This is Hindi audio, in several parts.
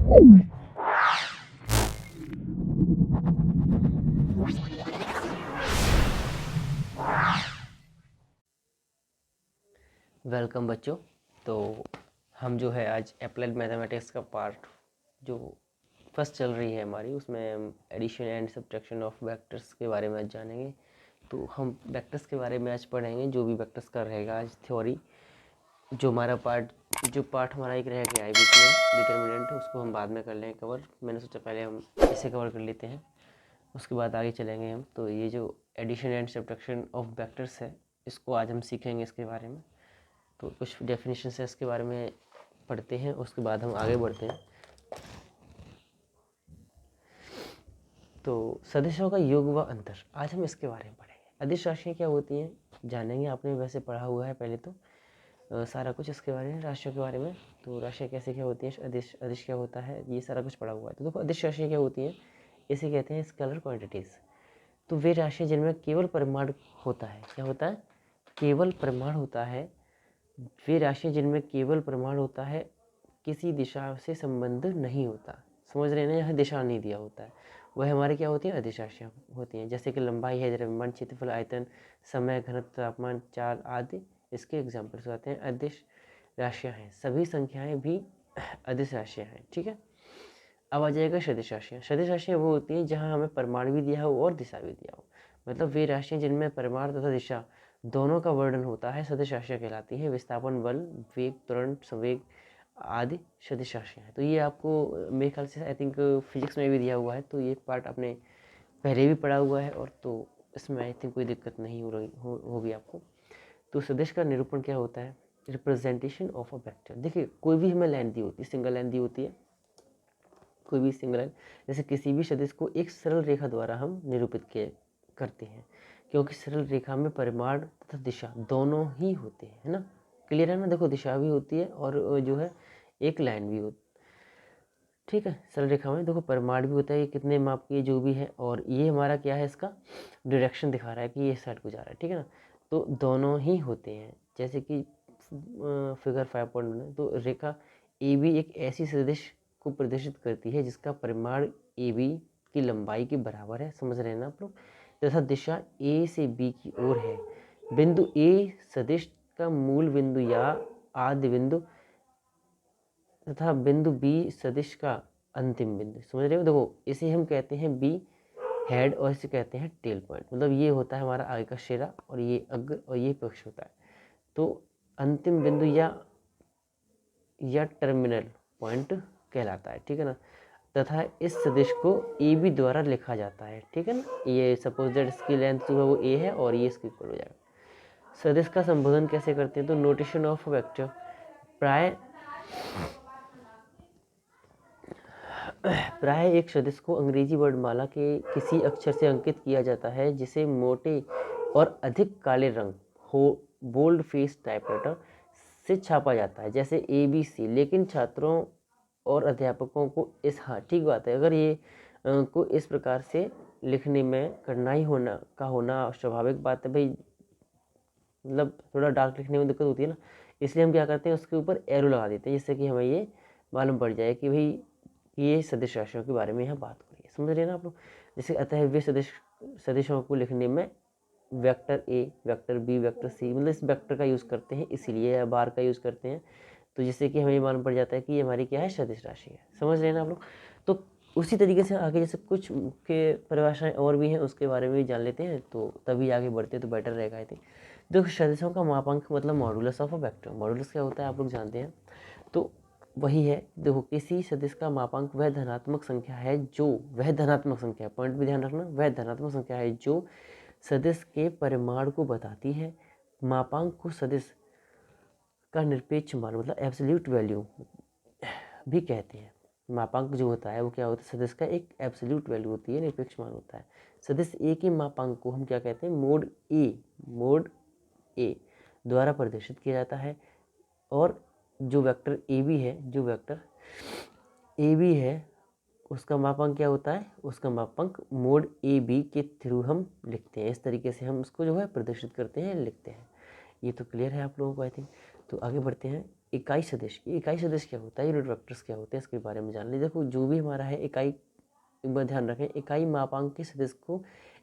वेलकम बच्चों। तो हम जो है आज अप्लाइड मैथमेटिक्स का पार्ट जो फर्स्ट चल रही है हमारी, उसमें हम addition and subtraction of vectors के बारे में आज जानेंगे। तो हम वेक्टर्स के बारे में आज पढ़ेंगे, जो भी वेक्टर्स का रहेगा आज थ्योरी। जो पार्ट हमारा एक रह गया है बीच में डिटर्मिनेंट, उसको हम बाद में कर लेंगे कवर। मैंने सोचा पहले हम इसे कवर कर लेते हैं, उसके बाद आगे चलेंगे हम। तो ये जो addition and subtraction of vectors है, इसको आज हम सीखेंगे इसके बारे में। तो कुछ डेफिनेशन है इसके बारे में पढ़ते हैं, उसके बाद हम आगे बढ़ते हैं। तो सदिशों का योग व अंतर, आज हम इसके बारे में पढ़ेंगे। अदिश राशियाँ क्या होती हैं जानेंगे, आपने वैसे पढ़ा हुआ है पहले तो सारा कुछ इसके बारे में, राशियों के बारे में। तो राशियाँ कैसे क्या होती हैं, अदिश क्या होता है, ये सारा कुछ पढ़ा हुआ है। तो देखो अदिश राशियाँ क्या होती हैं, इसे कहते हैं स्केलर क्वांटिटीज़। तो वे राशियाँ जिनमें केवल परिमाण होता है, क्या होता है, केवल परिमाण होता है। वे राशियाँ जिनमें केवल परिमाण होता है, किसी दिशा से संबंध नहीं होता। समझ रहे हैं ना, यहाँ दिशा नहीं दिया होता है, वह हमारी क्या होती है, अदिश राशियाँ होती हैं। जैसे कि लंबाई है, द्रव्यमान, क्षेत्रफल, आयतन, समय, घनत्व, तापमान, चाल आदि इसके एग्जाम्पल्स आते हैं, अदिश राशियाँ हैं। सभी संख्याएं भी अदिश राशियाँ हैं, ठीक है। अब आ जाएगा सदिश राशियाँ। सदिश राशियाँ वो होती हैं जहाँ हमें परिमाण भी दिया हो और दिशा भी दिया हो। मतलब वे राशियाँ जिनमें परिमाण तथा दिशा दोनों का वर्णन होता है, सदिश राशियाँ कहलाती हैं। विस्थापन, बल, वेग, त्वरण, संवेग आदि सदिश राशियाँ हैं। तो ये आपको मेरे ख्याल से आई थिंक फिजिक्स में भी दिया हुआ है, तो ये पार्ट आपने पहले भी पढ़ा हुआ है, और तो इसमें आई थिंक कोई दिक्कत नहीं होगी आपको। तो सदिश का निरूपण क्या होता है, रिप्रेजेंटेशन ऑफ अ वेक्टर। देखिए कोई भी हमें लाइन दी होती है, सिंगल लाइन दी होती है, कोई भी सिंगल लाइन, जैसे किसी भी सदिश को एक सरल रेखा द्वारा हम निरूपित करते हैं, क्योंकि सरल रेखा में परिमाण तथा दिशा दोनों ही होते हैं, है ना। क्लियर है ना, देखो दिशा भी होती है और जो है एक लाइन भी होती, ठीक है। सरल रेखा में देखो परिमाण भी होता है, ये कितने माप की जो भी है, और ये हमारा क्या है, इसका डायरेक्शन दिखा रहा है कि ये साइड को जा रहा है, ठीक है ना। तो दोनों ही होते हैं, जैसे कि फिगर 5.1। तो रेखा ए बी एक ऐसी सदिश को प्रदर्शित करती है जिसका परिमाण ए बी की लंबाई के बराबर है, समझ रहे हैं ना आप लोग, तथा दिशा ए से बी की ओर है। बिंदु ए सदिश का मूल बिंदु या आद्य बिंदु तथा बिंदु बी सदिश का अंतिम बिंदु, समझ रहे हो। देखो इसे हम कहते हैं बी हेड और इसे कहते हैं टेल पॉइंट। मतलब ये होता है हमारा आगे का सिरा, और ये अग्र और ये पक्ष होता है। तो अंतिम बिंदु या टर्मिनल पॉइंट कहलाता है, ठीक है ना। तथा इस सदिश को ए बी द्वारा लिखा जाता है, ठीक है ना। ये सपोज दैट इसकी लेंथ जो है वो ए है और ये इसके इक्वल हो जाएगा। सदिश का संबोधन कैसे करते हैं, तो नोटेशन ऑफ वेक्टर। प्राय एक सदिश को अंग्रेजी वर्णमाला के किसी अक्षर से अंकित किया जाता है, जिसे मोटे और अधिक काले रंग हो बोल्ड फेस टाइपराइटर से छापा जाता है, जैसे ABC। लेकिन छात्रों और अध्यापकों को हाँ ठीक बात है, अगर ये को इस प्रकार से लिखने में कठिनाई होना स्वाभाविक बात है भाई। मतलब थोड़ा डार्क लिखने में दिक्कत होती है ना, इसलिए हम क्या करते हैं, उसके ऊपर एरो लगा देते हैं, जिससे कि हमें ये मालूम पड़ जाए कि भाई ये सदिश राशियों के बारे में यहाँ बात हो रही है, समझ रहे हैं ना आप लोग। जैसे अतः वे सदिशों को लिखने में vector A, vector B, vector C, मतलब इस वेक्टर का यूज़ करते हैं, इसीलिए या बार का यूज़ करते हैं, तो जिससे कि हमें ये मालूम पड़ जाता है कि ये हमारी क्या है, सदिश राशि है, समझ रहे हैं ना आप लोग। तो उसी तरीके से आगे जैसे कुछ के परिभाषाएं और भी हैं, उसके बारे में भी जान लेते हैं, तो तभी आगे बढ़ते तो बेटर रहेगा आई थिंक। देखो सदिशों का मापांक मतलब modulus of a vector. Modulus क्या होता है आप लोग जानते हैं, तो वही है, देखो किसी सदिश का मापांक वह धनात्मक संख्या है जो, वह धनात्मक संख्या, पॉइंट भी ध्यान रखना, वह धनात्मक संख्या है जो सदिश के परिमाण को बताती है। मापांक को सदिश का निरपेक्ष मान मतलब एब्सोल्यूट वैल्यू भी कहते हैं। मापांक जो होता है वो क्या होता है, सदिश का एक एब्सोल्यूट वैल्यू होती है, निरपेक्ष मान होता है। सदिश ए के मापांक को हम क्या कहते हैं, मोड ए द्वारा प्रदर्शित किया जाता है। और जो वेक्टर ए बी है उसका मापांक क्या होता है, उसका मापांक मोड ए बी के थ्रू हम लिखते हैं। इस तरीके से हम उसको जो है प्रदर्शित करते हैं, लिखते हैं। ये तो क्लियर है आप लोगों को आई थिंक। तो आगे बढ़ते हैं। इकाई सदिश, इकाई सदिश क्या होता है, यूनिट वेक्टर्स क्या होते हैं, इसके बारे में जान लीजिए। देखो जो भी हमारा है इकाई, एक बार ध्यान रखें, इकाई मापांक के सदिश को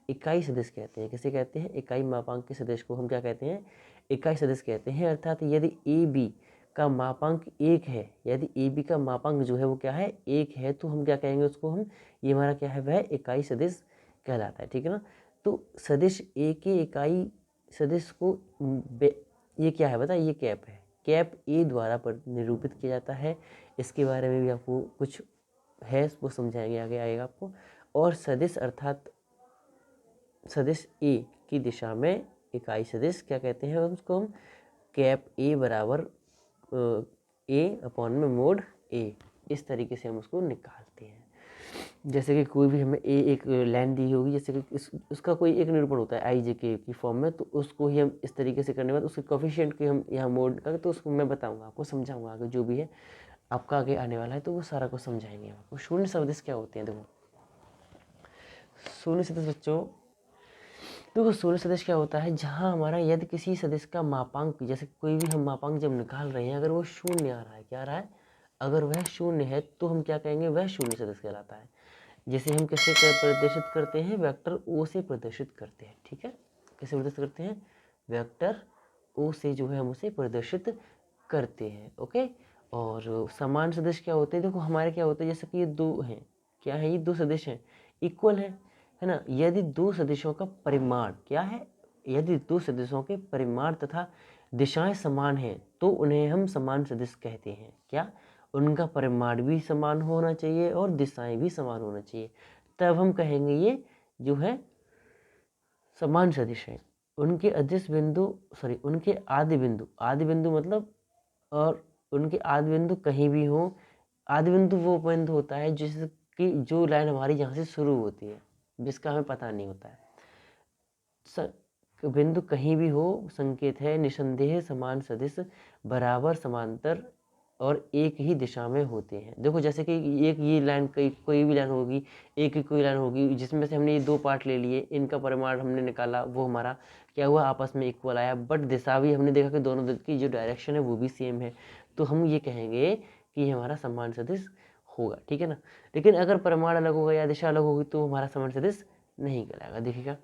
इकाई सदिश कहते हैं। किसे कहते हैं? इकाई मापांक के सदिश को हम क्या कहते हैं? इकाई सदिश कहते हैं। अर्थात यदि ए बी का मापांक 1 है, यदि ए बी का मापांक जो है वो क्या है? 1 है, तो हम क्या कहेंगे उसको? हम, ये हमारा क्या है? वह इकाई सदिश कहलाता है। ठीक है ना। तो सदिश ए के इकाई सदिश को ये क्या है बता, ये कैप है। कैप ए द्वारा पर निरूपित किया जाता है। इसके बारे में भी आपको कुछ है, वो समझाएंगे आगे आएगा आपको। और सदिश अर्थात सदिश ए की दिशा में इकाई सदिश क्या कहते हैं? उसको हम कैप ए बराबर ए अपॉन में मोड ए, इस तरीके से हम उसको निकालते हैं। जैसे कि कोई भी हमें ए एक लाइन दी होगी, जैसे कि उसका कोई एक निरूपण होता है आई जे के की फॉर्म में, तो उसको ही हम इस तरीके से करने के बाद उसके कोफिशिएंट के हम यहाँ मोड कर, तो उसको मैं बताऊंगा आपको, समझाऊंगा आगे जो भी है आपका आगे आने वाला है, तो वो सारा कुछ समझाएंगे आपको। शून्य सदिश क्या होते हैं? देखो शून्य सदिश बच्चों, देखो शून्य सदिश क्या होता है? जहाँ हमारा यदि किसी सदिश का मापांक, जैसे कोई भी हम मापांक जब निकाल रहे हैं, अगर वो शून्य आ रहा है, क्या आ रहा है? अगर वह शून्य है तो हम क्या कहेंगे? वह शून्य सदिश कहलाता है। जैसे हम कैसे प्रदर्शित करते हैं? वेक्टर ओ से प्रदर्शित करते हैं। ठीक है, कैसे प्रदर्शित करते हैं? वेक्टर ओ से जो है हम उसे प्रदर्शित करते हैं। ओके। और समान सदिश क्या होते हैं? देखो हमारे क्या होते हैं, जैसे कि ये दो हैं, क्या है? ये दो सदिश हैं, इक्वल है ना। यदि दो सदिशों का परिमाण क्या है? यदि दो सदिशों के परिमाण तथा दिशाएं समान हैं तो उन्हें हम समान सदिश कहते हैं। क्या? उनका परिमाण भी समान होना चाहिए और दिशाएं भी समान होना चाहिए, तब हम कहेंगे ये जो है समान सदिश है। उनके अदिश बिंदु, सॉरी उनके आदि बिंदु, आदि बिंदु मतलब, और उनके आदि बिंदु कहीं भी हो। आदि बिंदु वो बिंदु होता है जिसकी जो लाइन हमारी यहाँ से शुरू होती है, जिसका हमें पता नहीं होता है। बिंदु कहीं भी हो, संकेत है निसंदेह समान सदिश बराबर समांतर और एक ही दिशा में होते हैं। देखो जैसे कि एक ये लाइन, कोई भी लाइन होगी, एक ही कोई लाइन होगी, जिसमें से हमने ये दो पार्ट ले लिए, इनका परिमाण हमने निकाला, वो हमारा क्या हुआ? आपस में इक्वल आया। बट दिशा भी हमने देखा कि दोनों की जो डायरेक्शन है वो भी सेम है, तो हम ये कहेंगे कि ये हमारा समान सदिश होगा। ठीक है ना। लेकिन अगर परिमाण अलग होगा या दिशा अलग होगी तो हमारा समान सदिश नहीं कहलाएगा। देखिएगा,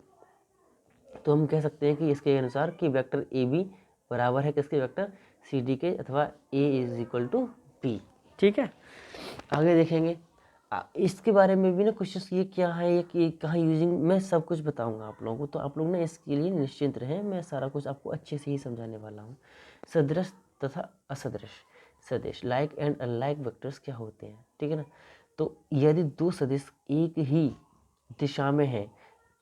तो हम कह सकते हैं कि इसके अनुसार कि वेक्टर ए बी बराबर है किसके? वेक्टर सी डी के, अथवा ए इज इक्वल टू बी। ठीक है, आगे देखेंगे। इसके बारे में भी ना क्वेश्चन ये क्या है, ये कि कहाँ यूजिंग, मैं सब कुछ बताऊंगा आप लोगों को, तो आप लोग ना इसके लिए निश्चिंत रहें, मैं सारा कुछ आपको अच्छे से ही समझाने वाला हूँ। सदृश तथा असदृश सदिश, लाइक एंड अनलाइक वेक्टर्स क्या होते हैं? ठीक है ना। तो यदि दो सदिश एक ही दिशा में है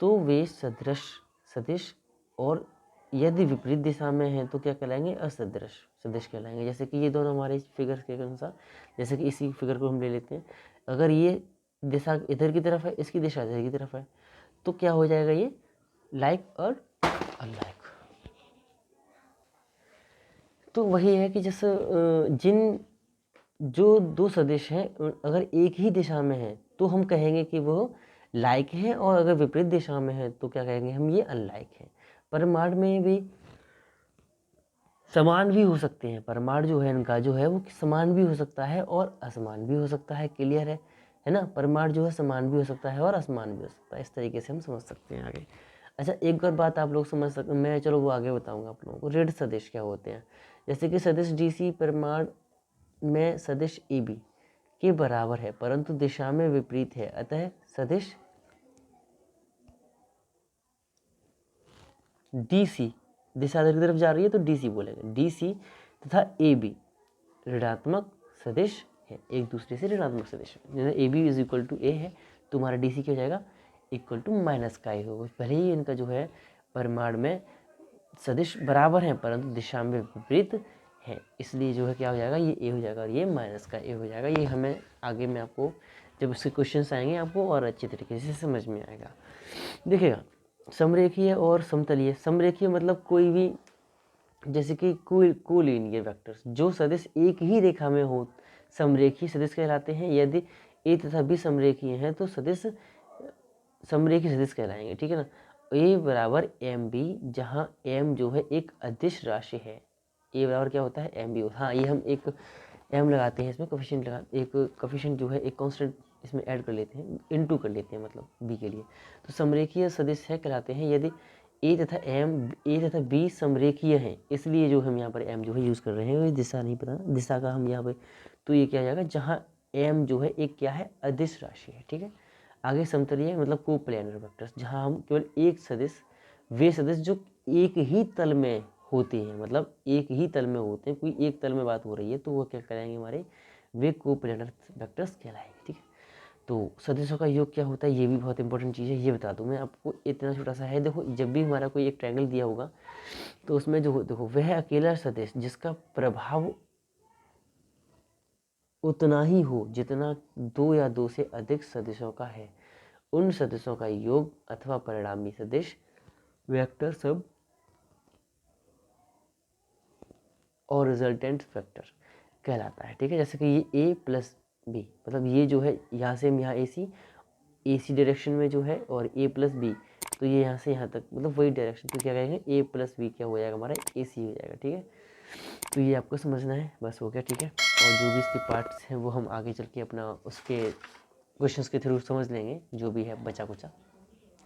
तो वे सदृश सदिश, और यदि विपरीत दिशा में है तो क्या कहलाएंगे? असदृश सदिश कहलाएंगे। जैसे कि ये दोनों हमारे फिगर के अनुसार, जैसे कि इसी फिगर को हम ले लेते हैं, अगर ये दिशा इधर की तरफ है, इसकी दिशा इधर की तरफ है, तो क्या हो जाएगा? ये लाइक और अनलाइक। तो वही है कि जैसे जिन जो दो सदिश हैं अगर एक ही दिशा में है तो हम कहेंगे कि वो लाइक है, और अगर विपरीत दिशा में है तो क्या कहेंगे हम? ये अनलाइक है। परिमाण में भी समान भी हो सकते हैं, परिमाण जो है इनका जो है वो समान भी हो सकता है और असमान भी हो सकता है। क्लियर है ना। परिमाण जो है समान भी हो सकता है और असमान भी हो सकता है, इस तरीके से हम समझ सकते हैं आगे। अच्छा, एक और बात आप लोग समझ सकते, मैं चलो वो आगे बताऊंगा आप लोगों को। ऋण सदिश क्या होते हैं? जैसे कि सदिश डी सी परिमाण में सदिश ए बी के बराबर है परंतु दिशा में विपरीत है, अतः सदिश डी सी, दिशा इधर की तरफ जा रही है तो डी सी बोलेंगे, डी सी तथा ए बी ऋणात्मक सदिश है, एक दूसरे से ऋणात्मक सदिश। जैसे A B is equal to A है तो हमारा डी सी क्या हो जाएगा? इक्वल टू माइनस का ही होगा। भले ही इनका जो है परिमाण में सदिश बराबर है परंतु दिशा में विपरीत है, इसलिए जो है क्या हो जाएगा? ये ए हो जाएगा और ये माइनस का ए हो जाएगा। ये हमें आगे में आपको जब उसके क्वेश्चंस आएंगे आपको और अच्छी तरीके से समझ में आएगा। देखिएगा, समरेखीय और समतलीय। समरेखीय मतलब कोई भी, जैसे कि कोलिनियर वेक्टर्स, जो सदिश एक ही रेखा में हो समरेखीय सदिश कहलाते हैं। यदि ए तथा बी समरेखीय हैं तो सदिश समरेखीय सदिश कहलाएंगे। ठीक है ना। ए बराबर एम बी, जहाँ एम जो है एक अदिश राशि है, ए बराबर क्या होता है एम बी होता है। हाँ, ये हम एक एम लगाते हैं इसमें, कोफिशिएंट एक कोफिशिएंट जो है एक कांस्टेंट इसमें ऐड कर लेते हैं, इनटू कर लेते हैं मतलब बी के लिए। तो समरेखीय सदिश है कहलाते हैं यदि ए तथा बी समरेखीय हैं, इसलिए जो हम यहाँ पर एम जो है यूज़ कर रहे हैं। दिशा नहीं पता, दिशा का हम यहाँ पर, तो ये क्या आ जाएगा, जहाँ एम जो है एक क्या है अदिश राशि है, ठीक है। आगे समतलीय मतलब कोप्लेनर वेक्टर्स, जहाँ हम केवल एक सदिश, वे सदिश जो एक ही तल में होते हैं, मतलब एक ही तल में होते हैं, कोई एक तल में बात हो रही है, तो वो क्या कराएंगे हमारे, वे कोप्लेनर वेक्टर्स कहलाएंगे, ठीक है। तो सदिशों का योग क्या होता है, ये भी बहुत इंपॉर्टेंट चीज़ है, ये बता दूं मैं आपको। इतना छोटा सा है, देखो जब भी हमारा कोई एक ट्रायंगल दिया होगा तो उसमें जो देखो वह अकेला सदिश जिसका प्रभाव उतना ही हो जितना दो या दो से अधिक सदिशों का है, उन सदिशों का योग अथवा परिणामी सदिश वेक्टर सब और रिजल्टेंट वेक्टर कहलाता है, ठीक है। जैसे कि ये ए प्लस बी, मतलब ये जो है यहाँ से यहाँ ए सी डायरेक्शन में जो है, और ए प्लस बी, तो ये यहाँ से यहाँ तक मतलब वही डायरेक्शन, तो क्या कहेंगे ए प्लस बी क्या हो जाएगा हमारा ए सी हो जाएगा, ठीक है। तो ये आपको समझना है, बस हो गया, ठीक है। और जो भी इसके पार्ट्स हैं वो हम आगे चल के अपना उसके क्वेश्चंस के थ्रू समझ लेंगे, जो भी है बचा कुचा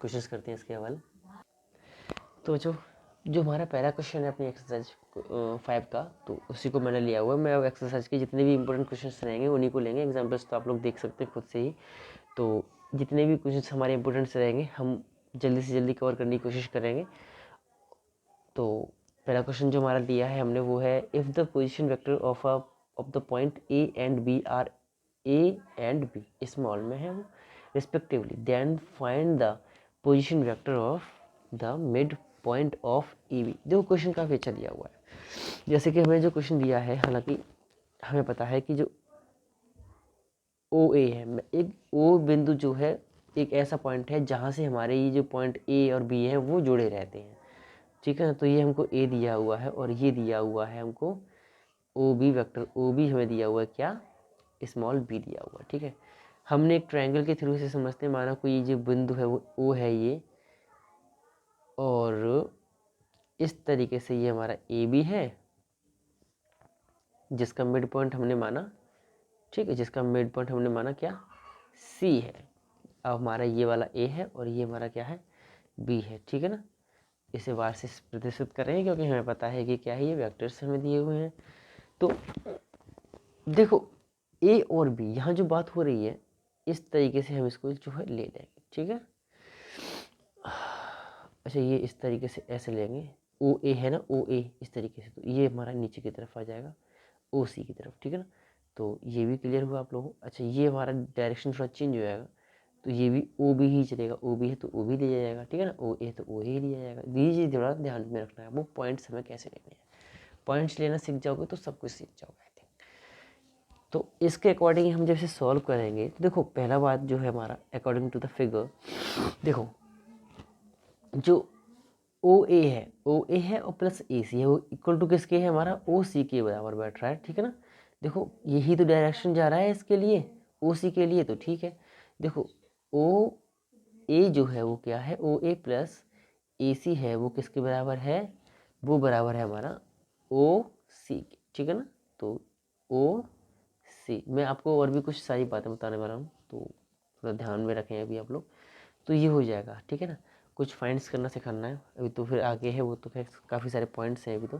कोशिश करते हैं इसके हवाले। तो जो हमारा पहला क्वेश्चन है अपनी एक्सरसाइज 5 का, तो उसी को मैंने लिया हुआ है। मैं अब एक्सरसाइज के जितने भी इंपॉर्टेंट क्वेश्चंस रहेंगे उन्हीं को लेंगे। एग्जाम्पल्स तो आप लोग देख सकते हैं खुद से ही। तो जितने भी क्वेश्चंस हमारे इंपॉर्टेंट रहेंगे हम जल्दी से जल्दी कवर करने की कोशिश करेंगे। तो पहला क्वेश्चन जो हमारा दिया है हमने वो है, if the position vector of the point A and B are A and B small में है वो respectively, then find the position vector of the mid point of E B. देखो क्वेश्चन काफ़ी अच्छा दिया हुआ है। जैसे कि हमें जो क्वेश्चन दिया है, हालांकि हमें पता है कि जो ओ ए है, एक ओ बिंदु जो है एक ऐसा पॉइंट है जहाँ से हमारे ये जो पॉइंट ए और बी है वो जुड़े रहते हैं, ठीक है। तो ये हमको ए दिया हुआ है और ये दिया हुआ है हमको O B vector, O B हमें दिया हुआ है क्या, स्मॉल बी दिया हुआ है, ठीक है। हमने एक ट्रायंगल के थ्रू से समझते हैं, माना कोई जो बिंदु है वो ओ है ये, और इस तरीके से ये हमारा ए बी है जिसका मिड पॉइंट हमने माना, ठीक है, जिसका मिड पॉइंट हमने माना क्या, सी है। अब हमारा ये वाला ए है और ये हमारा क्या है, बी है, ठीक है ना। इसे बार से प्रदर्शित करेंगे क्योंकि हमें पता है कि क्या है, ये वेक्टर्स हमें दिए हुए हैं। तो देखो ए और बी यहाँ जो बात हो रही है, इस तरीके से हम इसको जो है ले लेंगे, ठीक है। अच्छा, ये इस तरीके से ऐसे लेंगे, ओ ए है ना, ओ ए इस तरीके से, तो ये हमारा नीचे की तरफ आ जाएगा ओ सी की तरफ, ठीक है ना। तो ये भी क्लियर हुआ आप लोगों को। अच्छा, ये हमारा डायरेक्शन थोड़ा चेंज हो जाएगा, तो ये भी ओ बी ही चलेगा, ओ बी है तो ओ भी लिया जाएगा, ठीक है ना, ओ ए तो ओ ही लिया जाएगा। ये चीज़ थोड़ा ध्यान में रखना है, वो पॉइंट्स हमें कैसे लेने हैं। पॉइंट्स लेना सीख जाओगे तो सब कुछ सीख जाओगे, आई थिंक। तो इसके अकॉर्डिंग हम जब इसे सॉल्व करेंगे, तो देखो पहला बात जो है हमारा अकॉर्डिंग टू द फिगर, देखो जो ओ ए है और प्लस ए सी है, वो इक्वल टू किसके है, हमारा ओ सी के बराबर बैठ रहा है, ठीक है ना। देखो यही तो डायरेक्शन जा रहा है इसके लिए, ओ सी के लिए, तो ठीक है। देखो ओ ए जो है वो क्या है, ओ ए प्लस ए सी है, वो किसके बराबर है, वो बराबर है हमारा ओ सी के, ठीक है ना। तो ओ सी, मैं आपको और भी कुछ सारी बातें बताने वाला हूँ, तो थोड़ा ध्यान में रखें अभी आप लोग। तो ये हो जाएगा, ठीक है ना। कुछ फाइंड्स करना सिखाना है अभी, तो फिर आगे है वो, तो काफ़ी सारे पॉइंट्स हैं अभी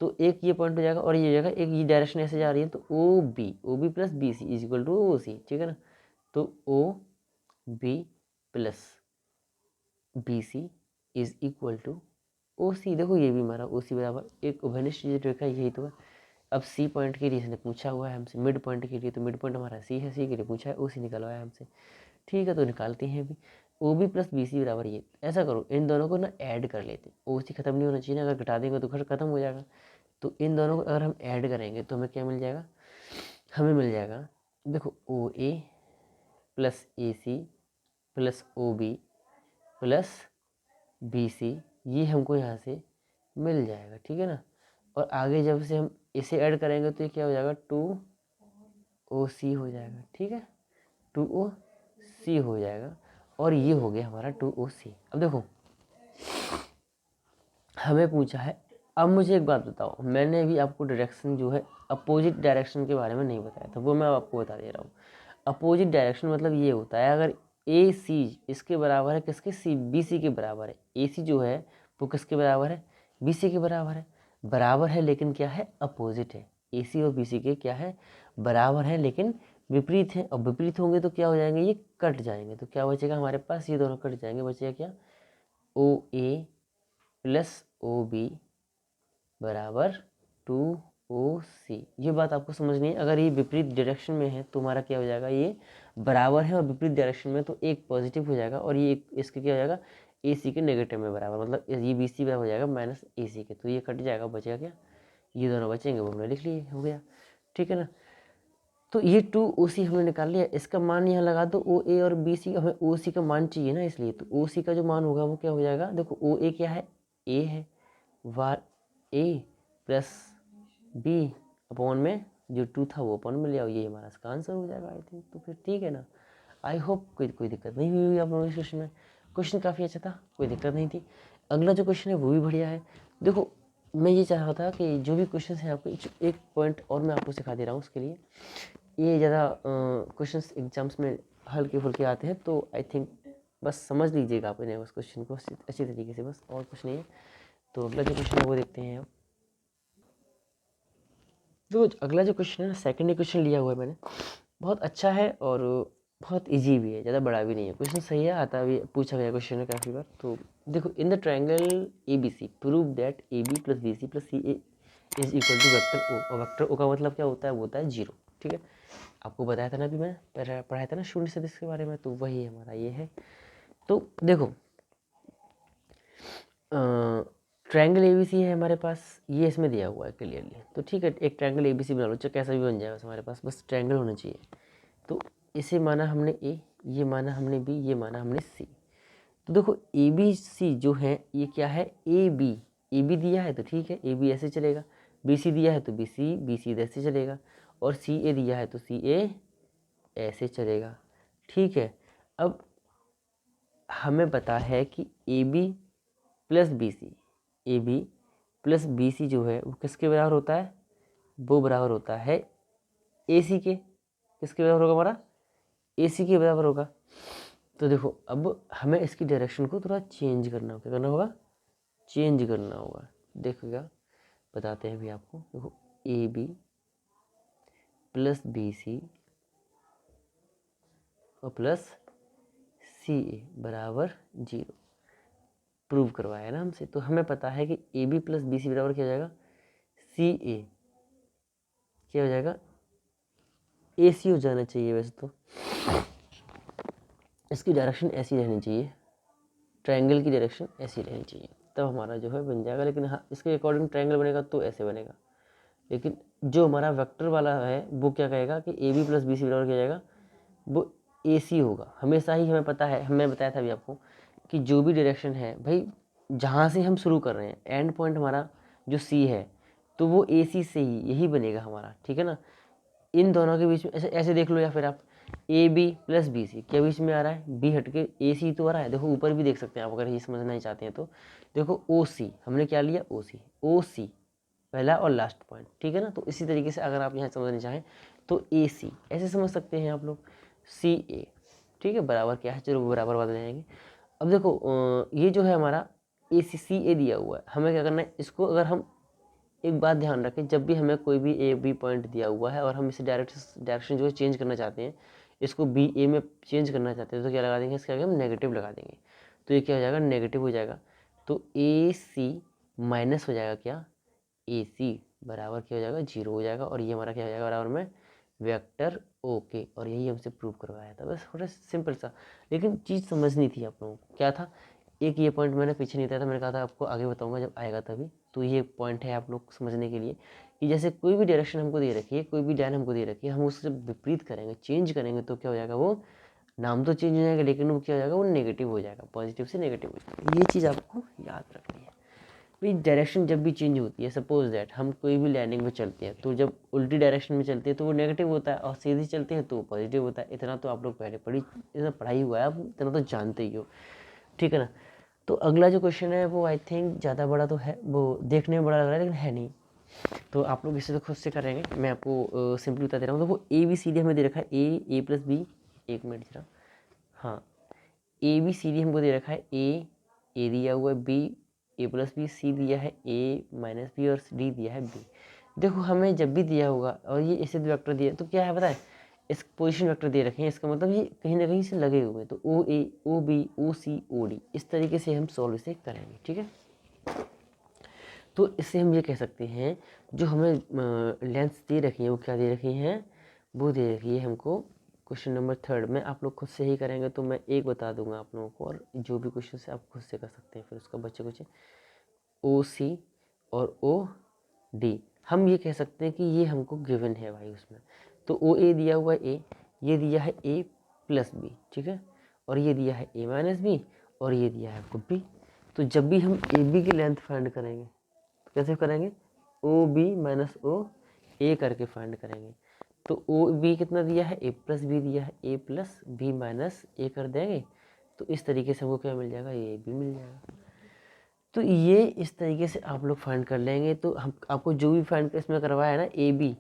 तो एक ये पॉइंट हो जाएगा और ये हो जाएगा, एक ये डायरेक्शन ऐसे जा रही है, तो O B plus B C is equal to O C, ठीक है ना। तो O B plus B C is equal to O C. देखो ये भी हमारा ओ सी बराबर एक उभयनिष्ठ रेखा, यही तो है। अब सी पॉइंट के लिए इसने पूछा हुआ है हमसे, मिड पॉइंट के लिए, तो मिड पॉइंट हमारा सी है, सी के लिए पूछा है, ओ सी निकलवाया है हमसे, ठीक है। तो निकालते हैं अभी, O B plus B C बराबर ये, ऐसा करो इन दोनों को ना ऐड कर लेते, ओ सी खत्म नहीं होना चाहिए ना, अगर घटा देंगे तो खत्म हो जाएगा। तो इन दोनों को अगर हम ऐड करेंगे तो हमें क्या मिल जाएगा, हमें मिल जाएगा, देखो O A plus A C plus O B plus B C, ये हमको यहाँ से मिल जाएगा, ठीक है ना। और आगे जब से हम इसे ऐड करेंगे तो ये क्या हो जाएगा, टू ओ सी हो जाएगा, ठीक है, टू ओ सी हो जाएगा। और ये हो गया हमारा टू ओ सी। अब देखो हमें पूछा है अब मुझे एक बात बताओ, मैंने अभी आपको डायरेक्शन जो है अपोजिट डायरेक्शन के बारे में नहीं बताया था, वो मैं आपको बता दे रहा हूँ। अपोजिट डायरेक्शन मतलब ये होता है अगर ए सी इसके बराबर है किसके, सी बी सी के बराबर है। ए सी जो है वो किसके बराबर है, बी सी के बराबर है। बराबर है लेकिन क्या है, अपोजिट है। ए सी और बी सी के क्या है, बराबर है लेकिन विपरीत है। और विपरीत होंगे तो क्या हो जाएंगे, ये कट जाएंगे। तो क्या बचेगा हमारे पास, ये दोनों कट जाएंगे, बचेगा क्या, ओ ए प्लस ओ बी बराबर 2OC। ये बात आपको समझनी है। अगर ये विपरीत डायरेक्शन में है तो हमारा क्या हो जाएगा, ये बराबर है, और विपरीत डायरेक्शन में तो एक पॉजिटिव हो जाएगा और ये इसके क्या हो जाएगा, AC के नेगेटिव में बराबर, मतलब ये BC बराबर हो जाएगा माइनस AC के। तो ये कट जाएगा, बचेगा क्या, ये दोनों बचेंगे, वो हमने लिख लिए, हो गया। ठीक है ना। तो ये 2OC हमने निकाल लिया। इसका मान यहाँ लगा दो, OA और BC, हमें OC का मान चाहिए ना, इसलिए तो OC का जो मान होगा वो क्या हो जाएगा, देखो OA क्या है, A है, वार A प्लस बी अपॉन में जो 2 था वो अपॉन में ले आओ, ये हमारा इसका आंसर हो जाएगा आई थिंक। तो फिर ठीक है ना। आई होप कोई दिक्कत नहीं हुई आप लोगों इस क्वेश्चन में। क्वेश्चन काफ़ी अच्छा था, कोई दिक्कत नहीं थी। अगला जो क्वेश्चन है वो भी बढ़िया है। देखो मैं ये चाह रहा था कि जो भी क्वेश्चन है आपको एक पॉइंट और मैं आपको सिखा दे रहा हूँ उसके लिए। ये ज़्यादा क्वेश्चन एग्जाम्स में हल्के फुल्के आते हैं, तो आई थिंक बस समझ लीजिएगा आप इन्हें, उस क्वेश्चन को अच्छी तरीके से, बस और कुछ नहीं है। तो अगला जो क्वेश्चन है वो देखते हैं आप। तो अगला जो क्वेश्चन है ना, सेकंड क्वेश्चन लिया हुआ है मैंने, बहुत अच्छा है और बहुत इजी भी है, ज़्यादा बड़ा भी नहीं है। क्वेश्चन सही है, आता भी, पूछा गया क्वेश्चन है काफ़ी बार। तो देखो, in the triangle ABC prove that AB plus BC plus CA is equal to vector O। और वेक्टर O का मतलब क्या होता है, वो होता है 0। ठीक है, आपको बताया था ना, अभी मैं पढ़ाया था ना शून्य सदिश के बारे में, तो वही हमारा ये है। तो देखो ट्रायंगल ABC है हमारे पास, ये इसमें दिया हुआ है क्लियरली। तो ठीक है, एक ट्रायंगल ABC बना लो, चाहे कैसा भी बन जाए, बस हमारे पास बस ट्रायंगल होना चाहिए। तो इसे माना हमने A, ये माना हमने B, ये माना हमने C। तो देखो ABC जो है ये क्या है, AB दिया है तो ठीक है, AB ऐसे चलेगा। BC दिया है तो BC ऐसे चलेगा। और CA दिया है तो CA ऐसे चलेगा। ठीक है, अब हमें पता है कि AB प्लस बी सी जो है वो किसके बराबर होता है, वो बराबर होता है AC के। किसके बराबर होगा हमारा, AC के बराबर होगा। तो देखो अब हमें इसकी डायरेक्शन को थोड़ा चेंज करना होगा, क्या करना होगा, चेंज करना होगा। देखिएगा, बताते हैं अभी आपको। देखो AB प्लस BC और प्लस CA बराबर 0 प्रूव करवाया ना हमसे। तो हमें पता है कि AB प्लस BC बराबर क्या हो जाएगा, CA क्या हो जाएगा, AC हो जाना चाहिए। वैसे तो इसकी डायरेक्शन ऐसी रहनी चाहिए, ट्रायंगल की डायरेक्शन ऐसी रहनी चाहिए, तब हमारा जो है बन जाएगा। लेकिन हाँ, इसके अकॉर्डिंग ट्रायंगल बनेगा तो ऐसे बनेगा। लेकिन जो हमारा वेक्टर वाला है वो क्या कहेगा कि AB प्लस BC बराबर क्या जाएगा, वो AC होगा हमेशा ही। हमें पता है, हमें बताया था अभी आपको कि जो भी डायरेक्शन है भाई, जहाँ से हम शुरू कर रहे हैं एंड पॉइंट हमारा जो C है, तो वो AC से ही यही बनेगा हमारा। ठीक है ना। इन दोनों के बीच में ऐसे ऐसे देख लो, या फिर आप AB प्लस BC क्या बीच में आ रहा है, B हट के AC तो आ रहा है। देखो ऊपर भी देख सकते हैं आप, अगर ये समझना ही चाहते हैं तो। देखो OC हमने क्या लिया, OC पहला और लास्ट पॉइंट। ठीक है ना। तो इसी तरीके से अगर आप यहाँ समझना चाहें तो AC ऐसे समझ सकते हैं आप लोग, CA। ठीक है, बराबर क्या है, चलो बराबर बदल जाएंगे। अब देखो ये जो है हमारा ACCA दिया हुआ है, हमें क्या करना है, इसको अगर हम एक बात ध्यान रखें, जब भी हमें कोई भी AB पॉइंट दिया हुआ है और हम इसे डायरेक्शन जो है चेंज करना चाहते हैं, इसको BA में चेंज करना चाहते हैं, तो क्या लगा देंगे, इसके आगे हम नेगेटिव लगा देंगे। तो ये क्या हो जाएगा, नेगेटिव हो जाएगा। तो AC माइनस हो जाएगा क्या, AC बराबर क्या हो जाएगा, 0 हो जाएगा। और ये हमारा क्या हो जाएगा, बराबर में वेक्टर ओके। और यही हमसे प्रूव करवाया था, बस थोड़ा सिंपल सा। लेकिन चीज़ समझनी थी आप लोगों को, क्या था, एक ये पॉइंट मैंने पीछे नहीं बताया था, मैंने कहा था आपको आगे बताऊंगा जब आएगा तभी। तो ये पॉइंट है आप लोग समझने के लिए कि जैसे कोई भी डायरेक्शन हमको दे रखी है, कोई भी डायन हमको दे रखी है, हम उससे विपरीत करेंगे, चेंज करेंगे, तो क्या हो जाएगा, वो नाम तो चेंज हो जाएगा लेकिन वो क्या हो जाएगा, वो नेगेटिव हो जाएगा, पॉजिटिव से नेगेटिव हो जाएगा। ये चीज़ आपको याद रखनी है भाई। डायरेक्शन जब भी चेंज होती है, सपोज दैट हम कोई भी लाइनिंग में चलते हैं, तो जब उल्टी डायरेक्शन में चलते हैं तो वो नेगेटिव होता है, और सीधी चलते हैं तो वो पॉजिटिव होता है। इतना तो आप लोग पहले इतना पढ़ाई हुआ है, आप इतना तो जानते ही हो। ठीक है ना। तो अगला जो क्वेश्चन है वो आई थिंक ज़्यादा बड़ा तो है, वो देखने में बड़ा लग रहा है लेकिन है नहीं, तो आप लोग इसे तो खुद से करेंगे, मैं आपको सिंपली बता दे रहा हूँ। तो वो ए बी सी डी हमें दे रखा है, ए प्लस बी, एक मिनट जरा, हाँ ए बी सी डी हमको दे रखा है, ए दिया हुआ है, बी ए प्लस बी, सी दिया है ए माइनस बी और डी दिया है बी। देखो हमें जब भी दिया होगा और ये ऐसे दो वेक्टर दिया तो क्या है पता है, इस पोजीशन वेक्टर दे रखे हैं, इसका मतलब ये कहीं ना कहीं से लगे हुए हैं, तो ओ ए ओ बी ओ सी ओ डी, इस तरीके से हम सॉल्व इसे करेंगे, ठीक है। तो इससे हम ये कह सकते हैं जो हमें लेंथ दे रखी है वो क्या दे रखी हैं, वो दे रखी है हमको क्वेश्चन नंबर 3 में। आप लोग खुद से ही करेंगे तो मैं एक बता दूंगा आप लोगों को, और जो भी क्वेश्चन है आप खुद से कर सकते हैं, फिर उसका बच्चे कुछ ओ सी और ओ डी, हम ये कह सकते हैं कि ये हमको गिवन है भाई उसमें। तो ओ ए दिया हुआ है ए, ये दिया है ए प्लस बी, ठीक है, और ये दिया है ए माइनस बी, और ये दिया है आपको बी। तो जब भी हम ए बी की लेंथ फाइंड करेंगे तो कैसे करेंगे, ओ बी माइनस ओ ए करके फाइंड करेंगे। तो ओ बी कितना दिया है, ए प्लस बी दिया है, ए प्लस बी माइनस ए कर देंगे, तो इस तरीके से हमको क्या मिल जाएगा, ए बी मिल जाएगा। तो ये इस तरीके से आप लोग फाइंड कर लेंगे। तो हम आपको जो भी फाइंड इसमें करवाया है ना, ए बी,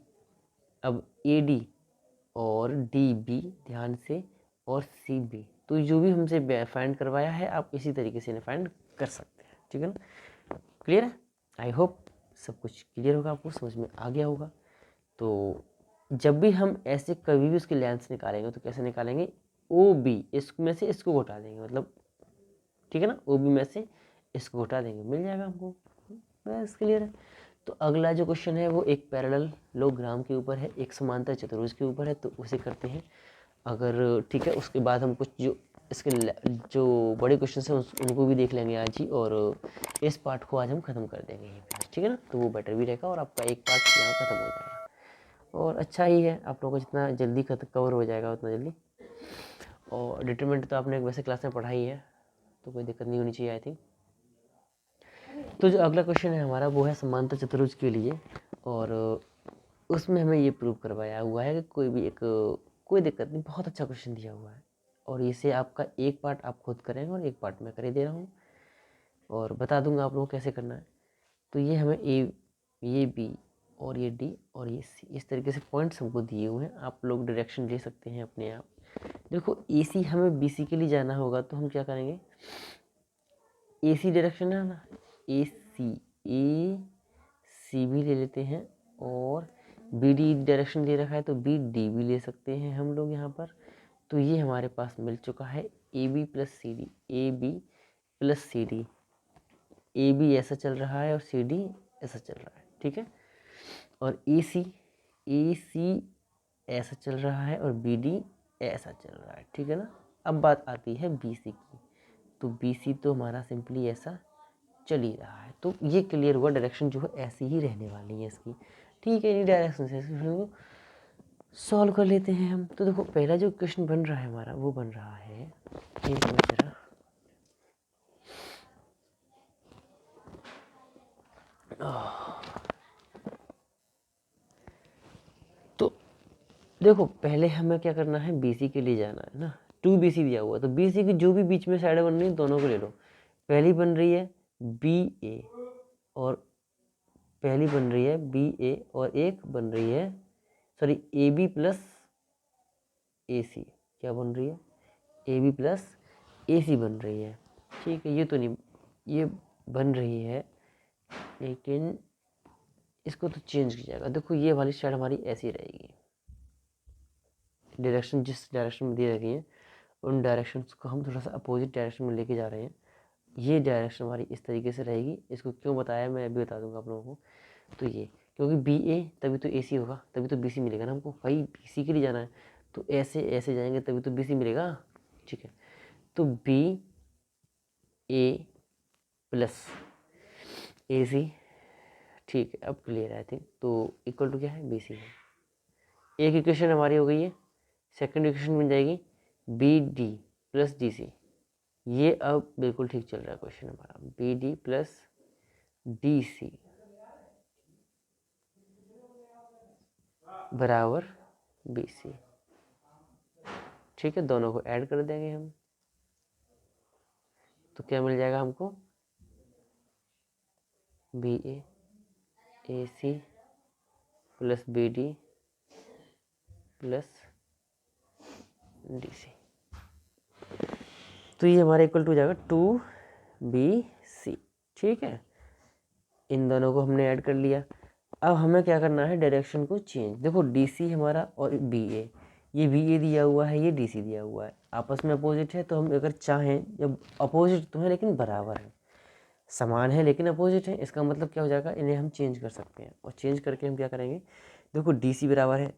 अब ए डी और डी बी ध्यान से, और सी बी, तो जो भी हमसे फाइंड करवाया है आप इसी तरीके से इन्हें फाइंड कर सकते हैं, ठीक है ना। क्लियर है, आई होप सब कुछ क्लियर होगा, आपको समझ में आ गया होगा। तो जब भी हम ऐसे कभी भी उसकी लेंथ निकालेंगे तो कैसे निकालेंगे, ओ बी इसमें से इसको घटा देंगे, मतलब ठीक है ना, ओ बी में से इसको घटा देंगे, मिल जाएगा हमको, बस क्लियर है। तो अगला जो क्वेश्चन है वो एक पैरेललोग्राम के ऊपर है, एक समांतर चतुर्भुज के ऊपर है, तो उसे करते हैं अगर ठीक है। उसके बाद हम कुछ जो इसके जो बड़े क्वेश्चन हैं उनको भी देख लेंगे आज ही, और इस पार्ट को आज हम ख़त्म कर देंगे यहीं पे, ठीक है ना। तो वो बेटर भी रहेगा और आपका एक पार्ट यहाँ ख़त्म हो जाएगा, और अच्छा ही है आप लोगों को जितना जल्दी कवर हो जाएगा उतना जल्दी। और डिटरमिनेंट तो आपने वैसे क्लास में पढ़ा ही है, तो कोई दिक्कत नहीं होनी चाहिए आई थिंक। तो जो अगला क्वेश्चन है हमारा वो है समांतर चतुर्भुज के लिए, और उसमें हमें ये प्रूव करवाया हुआ है कि कोई भी एक कोई दिक्कत नहीं, बहुत अच्छा क्वेश्चन दिया हुआ है, और इसे आपका एक पार्ट आप खुद करेंगे और एक पार्ट मैं कर ही दे रहा हूँ, और बता दूंगा आप लोगों को कैसे करना है। तो ये हमें ये बी और ये डी और ये सी, इस तरीके से पॉइंट्स हमको दिए हुए हैं, आप लोग डायरेक्शन ले सकते हैं अपने आप। देखो ए सी हमें बी सी के लिए जाना होगा तो हम क्या करेंगे, ए सी डायरेक्शन है ना, ए सी भी ले लेते हैं, और बी डी डायरेक्शन दे रखा है तो बी डी भी ले सकते हैं हम लोग यहाँ पर। तो ये हमारे पास मिल चुका है A B plus C D, A B plus C D, A B ऐसा चल रहा है और सी डी ऐसा चल रहा है, ठीक है। और ए सी ऐसा चल रहा है और बी डी ऐसा चल रहा है, ठीक है ना। अब बात आती है बी सी की, तो बी सी तो हमारा सिंपली ऐसा चल ही रहा है, तो ये क्लियर हुआ डायरेक्शन जो है ऐसी ही रहने वाली है इसकी, ठीक है। इन्हीं डायरेक्शन से इसको सॉल्व कर लेते हैं हम। तो देखो पहला जो क्वेश्चन बन रहा है हमारा वो बन रहा है, एक मिनट जरा, तो देखो पहले हमें क्या करना है, बीसी के लिए जाना है ना, 2BC दिया हुआ, तो बीसी की जो भी बीच में साइड बन रही है दोनों को ले लो। पहली बन रही है बी ए, और पहली बन रही है बी ए, और एक बन रही है sorry A B plus A सी, क्या बन रही है, ए बी प्लस ए सी बन रही है, ठीक है। ये तो नहीं, ये बन रही है लेकिन इसको तो चेंज किया जाएगा। देखो ये वाली साइड हमारी ऐसी रहेगी, डायरेक्शन जिस डायरेक्शन में दे रखी है उन डायरेक्शंस को हम थोड़ा सा अपोजिट डायरेक्शन में लेके जा रहे हैं। ये डायरेक्शन हमारी इस तरीके से रहेगी, इसको क्यों बताया मैं अभी बता दूंगा आप लोगों को। तो ये क्योंकि बी ए तभी तो ए सी होगा, तभी तो बी सी मिलेगा ना हमको, भाई बी सी के लिए जाना है तो ऐसे ऐसे जाएंगे तभी तो बी सी मिलेगा, ठीक है। तो बी ए प्लस ए सी, ठीक है, अब क्लियर है आई थिंक। तो इक्वल टू क्या है, बी सी है। एक इक्वेशन हमारी हो गई है, सेकंड इक्वेशन बन जाएगी B D plus D C. ये अब बिल्कुल ठीक चल रहा है क्वेश्चन हमारा, B D plus D C बराबर बी सी, ठीक है। दोनों को ऐड कर देंगे हम, तो क्या मिल जाएगा हमको, B A C plus B D plus D C. तो ये हमारा इक्वल टू हो जाएगा 2BC। ठीक है, इन दोनों को हमने ऐड कर लिया। अब हमें क्या करना है, डायरेक्शन को चेंज। देखो DC हमारा और BA, ये BA दिया हुआ है, ये DC दिया हुआ है, आपस में अपोजिट है। तो हम अगर चाहें, जब अपोजिट तो है लेकिन बराबर है, समान है लेकिन अपोजिट है, इसका मतलब क्या हो जाएगा, इन्हें हम चेंज कर सकते हैं। और चेंज करके हम क्या करेंगे, देखो DC बराबर है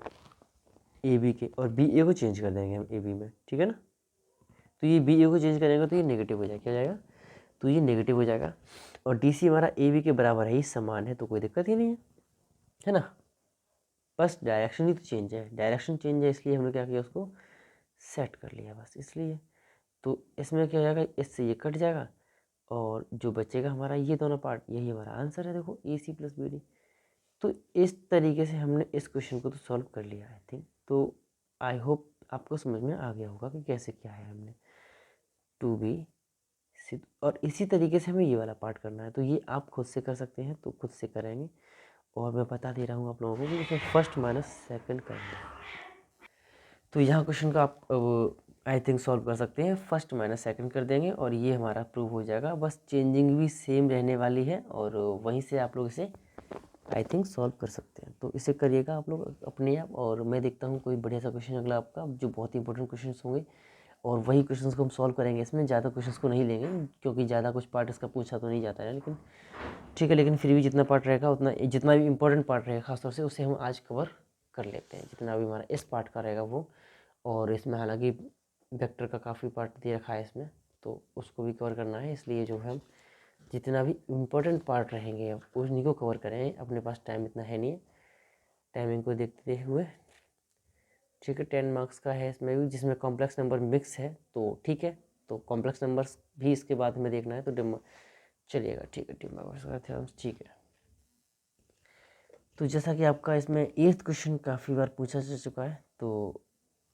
AB के, और BA को चेंज कर देंगे हम AB में, ठीक है ना। तो ये BA को चेंज करेंगे तो ये नेगेटिव हो जाएगा, क्या हो जाएगा, तो ये नेगेटिव हो जाएगा। और DC हमारा AB के बराबर है, ये समान है, तो कोई दिक्कत ही नहीं है ना। बस डायरेक्शन ही तो चेंज है, डायरेक्शन चेंज है, इसलिए हमने क्या किया, उसको सेट कर लिया बस, इसलिए। तो इसमें क्या हो जाएगा, इससे ये कट जाएगा, और जो बचेगा हमारा ये दोनों पार्ट, यही हमारा आंसर है। देखो AC प्लस BD। तो इस तरीके से हमने इस क्वेश्चन को तो सॉल्व कर लिया आई थिंक। तो आई होप आपको समझ में आ गया होगा कि कैसे क्या है हमने 2BC। और इसी तरीके से हमें ये वाला पार्ट करना है, तो ये आप खुद से कर सकते हैं, तो खुद से करेंगे। और मैं बता दे रहा हूँ आप लोगों को कि इसमें फर्स्ट माइनस सेकंड करना है। तो यहाँ क्वेश्चन का आप आई थिंक सॉल्व कर सकते हैं, फर्स्ट माइनस सेकंड कर देंगे और ये हमारा प्रूव हो जाएगा। बस चेंजिंग भी सेम रहने वाली है, और वहीं से आप लोग इसे आई थिंक सॉल्व कर सकते हैं। तो इसे करिएगा आप लोग अपने आप, और मैं देखता हूँ कोई बढ़िया सा क्वेश्चन अगला आपका, जो बहुत ही इंपॉर्टेंट क्वेश्चन होंगे, और वही क्वेश्चंस को हम सॉल्व करेंगे। इसमें ज़्यादा क्वेश्चंस को नहीं लेंगे, क्योंकि ज़्यादा कुछ पार्ट इसका पूछा तो नहीं जाता है, लेकिन ठीक है। लेकिन फिर भी जितना पार्ट रहेगा, उतना जितना भी इंपॉर्टेंट पार्ट रहेगा खासतौर से, उसे हम आज कवर कर लेते हैं, जितना भी हमारा इस पार्ट का रहेगा वो। और इसमें हालांकि वेक्टर का काफ़ी पार्ट दे रखा है इसमें, तो उसको भी कवर करना है, इसलिए जो है हम जितना भी इम्पोर्टेंट पार्ट रहेंगे उन्हीं को कवर करें। अपने पास टाइम इतना है नहीं है, टाइमिंग को देखते हुए। ठीक है, 10 मार्क्स का है इसमें भी, जिसमें कॉम्प्लेक्स नंबर मिक्स है, तो ठीक है। तो कॉम्प्लेक्स नंबर्स भी इसके बाद हमें देखना है, तो चलिएगा, ठीक है, ठीक है। तो जैसा कि आपका इसमें 8th क्वेश्चन काफ़ी बार पूछा जा चुका है, तो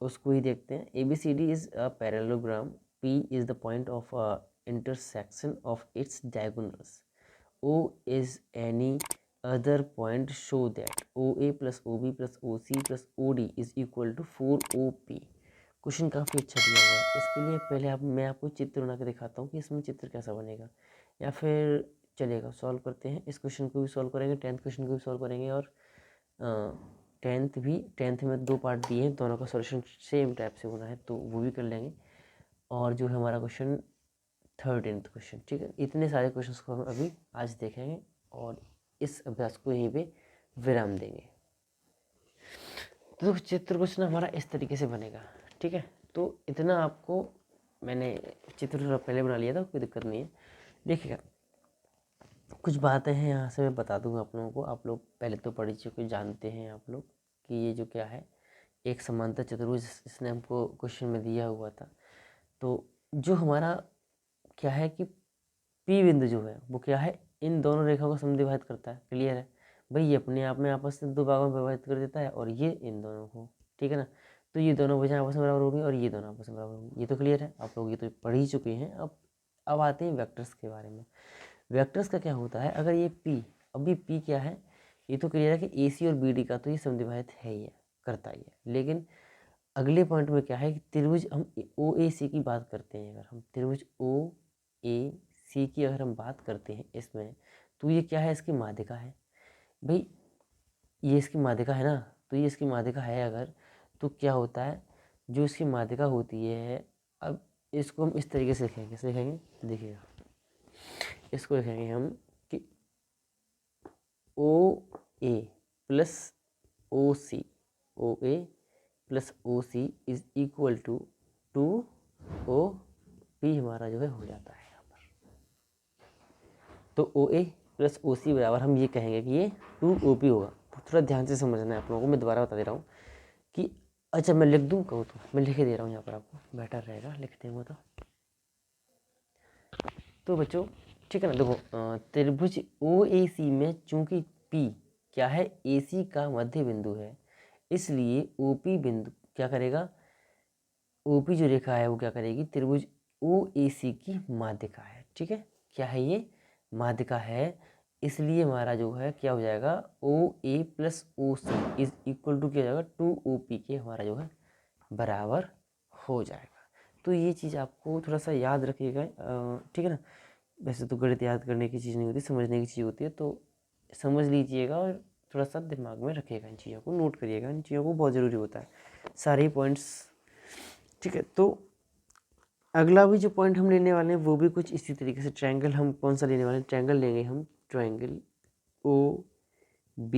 उसको ही देखते हैं। ABCD is a parallelogram, P is the point of intersection of its diagonals, O is any other point, show that OA plus OB plus OC plus OD is equal to 4OP। Question काफ़ी अच्छा दिया हुआ है। इसके लिए पहले मैं आपको चित्र बना के दिखाता हूँ कि इसमें चित्र कैसा बनेगा, या फिर चलेगा सॉल्व करते हैं। इस क्वेश्चन को भी सॉल्व करेंगे, 10th क्वेश्चन को भी सॉल्व करेंगे, और 10th में 2 पार्ट दिए हैं, दोनों का सॉल्यूशन सेम टाइप से होना है, तो वो भी कर लेंगे। और जो है हमारा क्वेश्चन 13th क्वेश्चन, ठीक है। इतने सारे क्वेश्चंस को हम अभी आज देखेंगे, और इस अभ्यास को यहीं पे विराम देंगे। तो चित्र क्वेश्चन हमारा इस तरीके से बनेगा, ठीक है। तो इतना आपको मैंने चित्र थोड़ा पहले बना लिया था, कोई दिक्कत नहीं है। देखिएगा, कुछ बातें हैं यहाँ से मैं बता दूंगा आप लोगों को। आप लोग पहले तो पढ़ चुके, जानते हैं आप लोग कि ये जो क्या है, एक समांतर चतुर्भुज इसने हमको क्वेश्चन में दिया हुआ था। तो जो हमारा क्या है कि P बिंदु जो है वो क्या है, इन दोनों रेखाओं को समद्विभाजित करता है। क्लियर है भाई, ये अपने आप में आपस में 2 भागों में विभाजित कर देता है, और ये इन दोनों को, ठीक है ना। तो ये दोनों भुजाएं आपस में बराबर होंगी, और ये दोनों आपस में बराबर होंगी। ये तो क्लियर है, आप लोग ये तो पढ़ ही चुके हैं। अब आते हैं वेक्टर्स के बारे में। वेक्टर्स का क्या होता है, अगर ये P, अभी P क्या है, ये तो क्लियर है कि AC और BD का तो ये समद्विभाजित है ही है, करता ही है। लेकिन अगले पॉइंट में क्या है कि त्रिभुज, हम OAC की बात करते हैं, अगर हम त्रिभुज OAC की अगर हम बात करते हैं इसमें, तो ये क्या है, इसकी माध्यिका है भाई, ये इसकी माध्यिका है ना। तो ये इसकी माध्यिका है अगर, तो क्या होता है, जो इसकी माध्यिका होती है, अब इसको हम इस तरीके से लिखेंगे, कैसे लिखेंगे, देखिएगा, इसको लिखेंगे हम कि OA plus OC, OA plus OC is equal to 2OP हमारा जो है हो जाता है यहाँ पर। तो OA प्लस OC बराबर हम ये कहेंगे कि ये 2OP होगा। तो थोड़ा ध्यान से समझना है आप लोगों को, मैं दोबारा बता दे रहा हूँ कि अच्छा मैं लिख दूँ, कहूँ तो मैं लिख दे रहा हूँ यहाँ पर, आपको बेटर रहेगा लिखते हुए। तो बच्चों ठीक है ना, देखो त्रिभुज OAC में चूंकि P क्या है, AC का मध्य बिंदु है, इसलिए OP बिंदु क्या करेगा, OP जो रेखा है वो क्या करेगी, त्रिभुज OAC की माध्यिका है, ठीक है, क्या है ये, माध्यिका है, इसलिए हमारा जो है क्या हो जाएगा, O A plus O C is equal to क्या हो जाएगा, 2 OP के हमारा जो है बराबर हो जाएगा। तो ये चीज़ आपको थोड़ा सा याद रखिएगा, ठीक है ना। वैसे तो गणित याद करने की चीज़ नहीं होती, समझने की चीज़ होती है, तो समझ लीजिएगा और थोड़ा सा दिमाग में रखिएगा, इन चीज़ों को नोट करिएगा, इन चीज़ों को बहुत ज़रूरी होता है, सारे पॉइंट्स, ठीक है। तो अगला भी जो पॉइंट हम लेने वाले हैं वो भी कुछ इसी तरीके से, ट्रायंगल हम कौन सा लेने वाले हैं, ट्रायंगल लेंगे हम, ट्रायंगल OBD।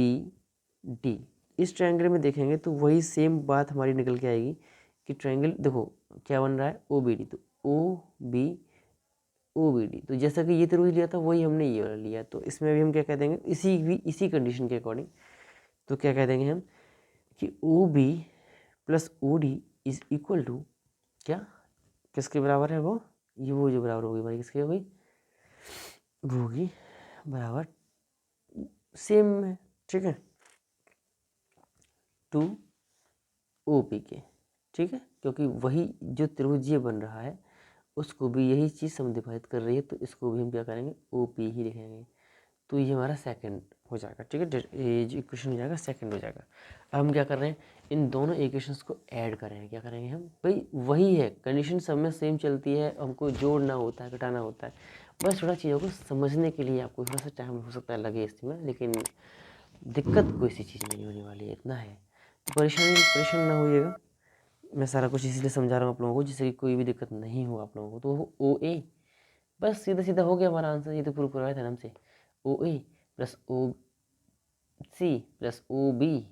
इस ट्रायंगल में देखेंगे तो वही सेम बात हमारी निकल के आएगी कि ट्रायंगल देखो क्या बन रहा है, OBD, तो OBD, तो जैसा कि ये त्रिभुज लिया था वही हमने ये वाला लिया, तो इसमें भी हम क्या कह देंगे, इसी कंडीशन के अकॉर्डिंग, तो क्या कह देंगे हम कि OB plus OD is equal to क्या, किसके बराबर है वो, ये वो जो बराबर होगी भाई, किसके होगी, वो होगी बराबर सेम है, ठीक है, 2OP के, ठीक है, क्योंकि वही जो त्रिभुज ये बन रहा है उसको भी यही चीज़ समद्विभाजित कर रही है, तो इसको भी हम क्या करेंगे, OP ही लिखेंगे, तो ये हमारा सेकंड हो जाएगा, ठीक है, ये जो इक्वेशन हो जाएगा सेकंड हो जाएगा। अब हम क्या कर रहे हैं, इन दोनों इक्वेशंस को ऐड करेंगे, क्या करेंगे हम भाई, वही है कंडीशन सब में सेम चलती है, हमको जोड़ना होता है, घटाना होता है, बस थोड़ा चीज़ों को समझने के लिए आपको थोड़ा सा टाइम हो सकता है लगे इसमें, लेकिन दिक्कत कोई सी चीज़ नहीं होने वाली है, इतना है, तो परेशान ना होइएगा, मैं सारा कुछ इसलिए समझा रहा हूँ आप लोगों को जिससे कि कोई भी दिक्कत नहीं हो आप लोगों को। तो OA बस सीधा सीधा हो गया हमारा आंसर, ये तो प्रूव करवाया था ना हमसे, OA plus OC plus OB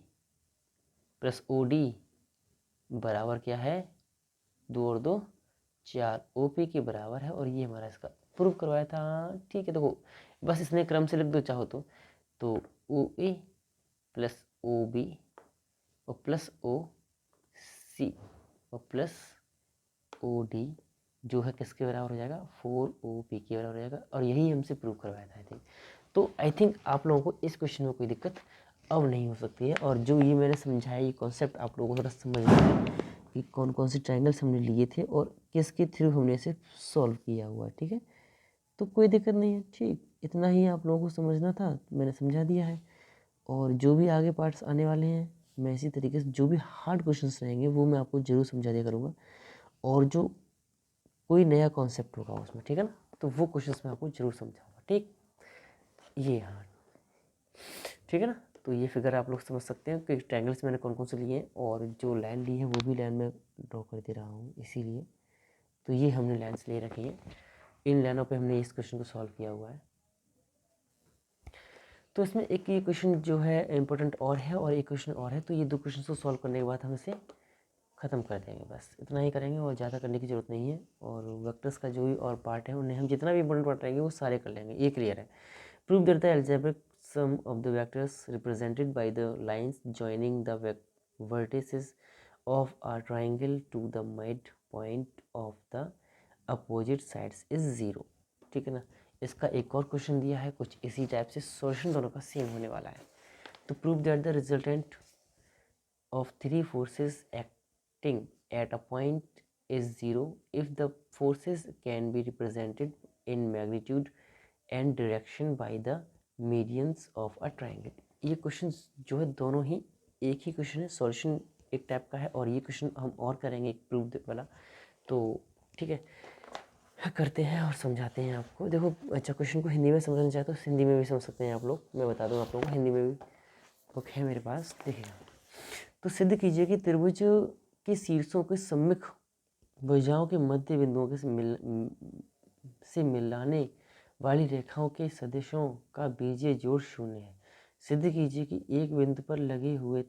plus OD बराबर क्या है, 2 और 2 4, OP के बराबर है, और ये हमारा इसका प्रूव करवाया था, ठीक है। देखो बस इसने क्रम से लिख दो चाहो तो OA प्लस OB और प्लस OC और प्लस OD जो है किसके बराबर हो जाएगा, 4OP के बराबर हो जाएगा, और यही हमसे प्रूव करवाया था आई थिंक। तो आई थिंक आप लोगों को इस क्वेश्चन में कोई दिक्कत अब नहीं हो सकती है, और जो ये मैंने समझाया ये कॉन्सेप्ट आप लोगों को थोड़ा समझ में आए कि कौन कौन से ट्रायंगल्स हमने लिए थे और किसके थ्रू हमने इसे सॉल्व किया हुआ है, ठीक है। तो कोई दिक्कत नहीं है, ठीक, इतना ही आप लोगों को समझना था, मैंने समझा दिया है। और जो भी आगे पार्ट्स आने वाले हैं मैं इसी तरीके से जो भी हार्ड क्वेश्चंस रहेंगे वो मैं आपको जरूर समझा दिया करूँगा, और जो कोई नया कॉन्सेप्ट होगा उसमें, ठीक है ना, तो वो क्वेश्चंस मैं आपको जरूर समझाऊंगा, ठीक, ये हाँ, ठीक है ना। तो ये फिगर आप लोग समझ सकते हैं कि ट्रायंगल्स मैंने कौन कौन से लिए हैं, और जो लाइन ली है वो भी लाइन में ड्रॉ कर दे रहा हूँ इसीलिए, तो ये हमने लाइन्स ले रखी है, इन लाइनों पे हमने इस क्वेश्चन को सॉल्व किया हुआ है। तो इसमें एक ये क्वेश्चन जो है इम्पोर्टेंट और है, और एक क्वेश्चन और है, तो ये 2 क्वेश्चन को सॉल्व करने के बाद हम इसे ख़त्म कर देंगे, बस इतना ही करेंगे और ज़्यादा करने की ज़रूरत नहीं है। और वेक्टर्स का जो भी और पार्ट है उन्हें हम जितना भी इम्पोर्टेंट पार्ट रहेंगे वो सारे कर लेंगे, ये क्लियर है। Prove that the algebraic sum of the vectors represented by the lines joining the vertices of a triangle to the midpoint of the opposite sides is 0, ठीक है ना। इसका एक और क्वेश्चन दिया है कुछ इसी टाइप से, सॉल्यूशन दोनों का सेम होने वाला है। तो prove that the resultant of 3 forces acting at a point is 0 if the forces can be represented in magnitude and direction by the medians of a triangle। ये क्वेश्चन जो है दोनों ही एक ही क्वेश्चन है, सॉल्यूशन एक टाइप का है, और ये क्वेश्चन हम और करेंगे एक प्रूफ वाला, तो ठीक है करते हैं और समझाते हैं आपको। देखो अच्छा, क्वेश्चन को हिंदी में समझना चाहे तो हिंदी में भी समझ सकते हैं आप लोग, मैं बता दूँ आप लोगों को, हिंदी में भी बुक है मेरे पास, देखिएगा। तो सिद्ध कीजिए कि त्रिभुज के शीर्षों के सम्मुख भुजाओं के मध्य बिंदुओं के से मिलाने वाली रेखाओं के सदिशों का बीजीय जोड़ 0 है। सिद्ध कीजिए कि एक बिंदु पर लगे हुए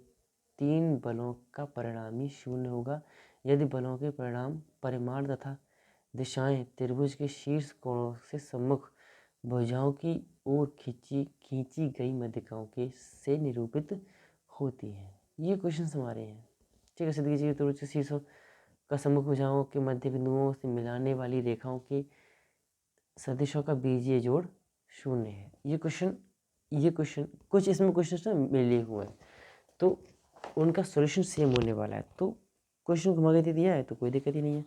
3 बलों का परिणामी 0 होगा यदि बलों के परिमाण तथा दिशाएं त्रिभुज के शीर्ष कोणों से सम्मुख भुजाओं की ओर खींची गई माध्यिकाओं के से निरूपित होती हैं। ये क्वेश्चन हमारे हैं, ठीक है। सिद्ध कीजिए त्रिभुज के शीर्षों का सम्मुख भुजाओं के मध्य बिंदुओं से मिलाने वाली रेखाओं के सदिशों का बीजीय जोड़ 0 है। ये क्वेश्चन कुछ इसमें क्वेश्चन मिले हुए हैं, तो उनका सॉल्यूशन सेम होने वाला है। तो क्वेश्चन घुमा के दे दिया है तो कोई दिक्कत ही नहीं है।